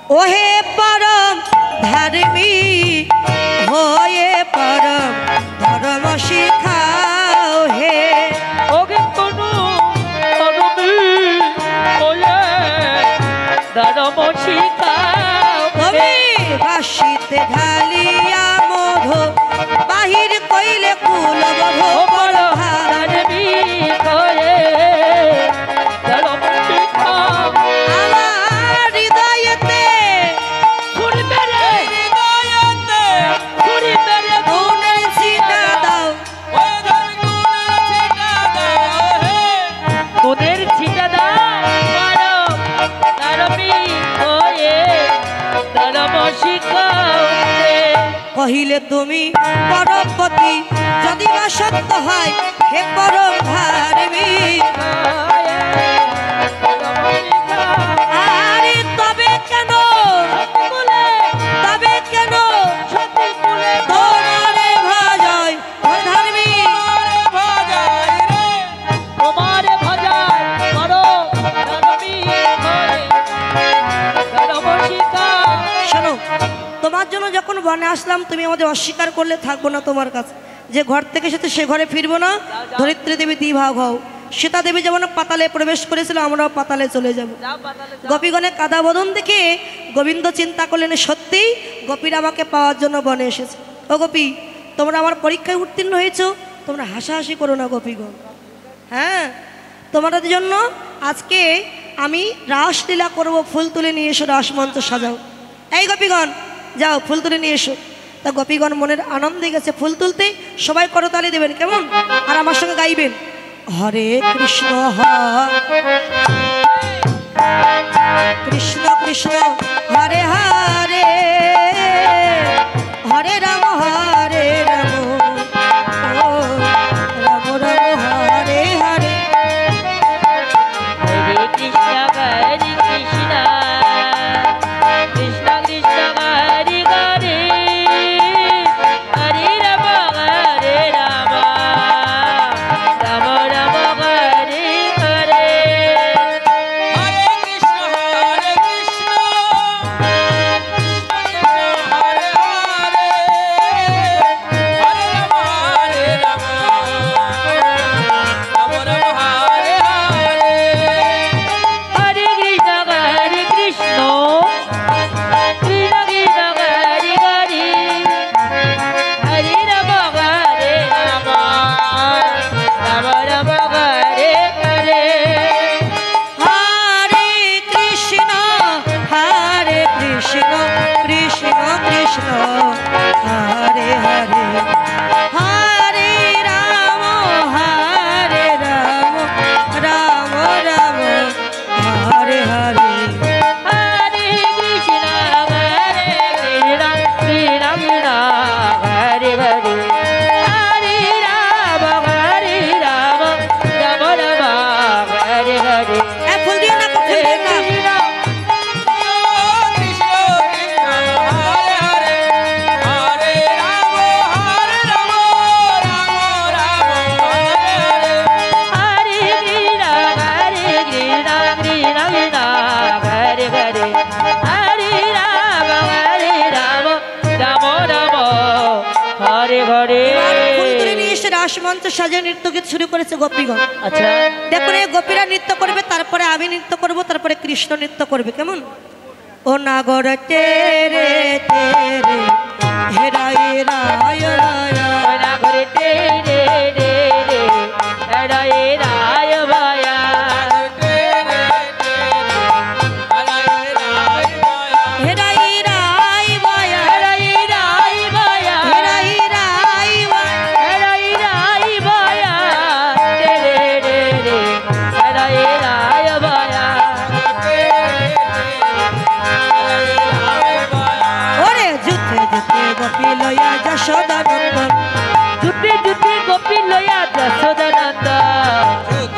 ওহে পরম ধার্মী হয়ে পরম ধর্ম শিখাও হে ওগে কোনো ধর্মী হয়ে ধর্ম শিখাও তুমি বাসিতে ঢালিয়া মধু বাহির কইলে কুল বধু বড় ধার্মী হয়ে ধর্ম শিখাও আমার হৃদয়েতে ছুরি মেরে হৃদয়েতে ছুরি মেরে গুণের ছিটা দাও গুণের ছিটা দাও ধর্মী হয়ে ধর্ম শিখাও কহিলে তুমি পরপতি যদি বা সত্য হয় হে পরম ধার্মী আরে তবে কেন তবে কেন তোমারে ভজয় ধার্মী তোমারে ভজায় করো ধর্মী হয়ে ধর্ম শিখাও শোনো তোমার জন্য যখন বনে আসলাম তুমি আমাদের অস্বীকার করলে থাকবো না তোমার কাছে যে ঘর থেকে এসেছে সে ঘরে ফিরবো না ধরিত্রী দেবী দ্বিভাগ হও সীতা দেবী যেমন পাতালে প্রবেশ করেছিল আমরাও পাতালে চলে যাব গোপীগণের কাদা বদন দেখে গোবিন্দ চিন্তা করলেন সত্যি গোপীরা আমাকে পাওয়ার জন্য বনে এসেছে ও গোপী তোমরা আমার পরীক্ষায় উত্তীর্ণ হয়েছো তোমরা হাসাহাসি করো না গোপীগণ হ্যাঁ তোমাদের জন্য আজকে আমি রাসলীলা করব ফুল তুলে নিয়ে এসো রাসমঞ্চ সাজাও এই গোপীগণ যাও ফুল তুলে নিয়ে এসো তা গোপীগণ মনের আনন্দে গেছে ফুল তুলতে সবাই করতালি দেবেন কেমন আর আমার সঙ্গে গাইবেন হরে কৃষ্ণ কৃষ্ণ কৃষ্ণ হরে হরে হরে রাম ও রাম রাম হরে হরে হরে কৃষ্ণ কৃষ্ণ কৃষ্ণ কৃষ্ণ হরে হরে হরে রাম রাম রাম হরে হরে হরে কৃষ্ণ রাসমঞ্চ সাজিয়ে নৃত্য গীত শুরু করেছে গোপীগণ। আচ্ছা দেখুন এই গোপীরা নৃত্য করবে, তারপরে আমি নৃত্য করব, তারপরে কৃষ্ণ নৃত্য করবে। কেমন? ও নাগর তেরে তেরে হেরাই রায় রায় নাগর তেরে রে রে হেরাই রায় ভায়া হেরাই রায় বায়া হেরাই রায় ভায়া হেরাই রায় বায়া হেরাই রায় ভায়া তেরে রে রে হেরাই রায় ভায়া ওরে জুতে জুতে গোপী লয়া যশোদা নন্দন জুটি জুটি গোপী লয়া যশোদা নন্দন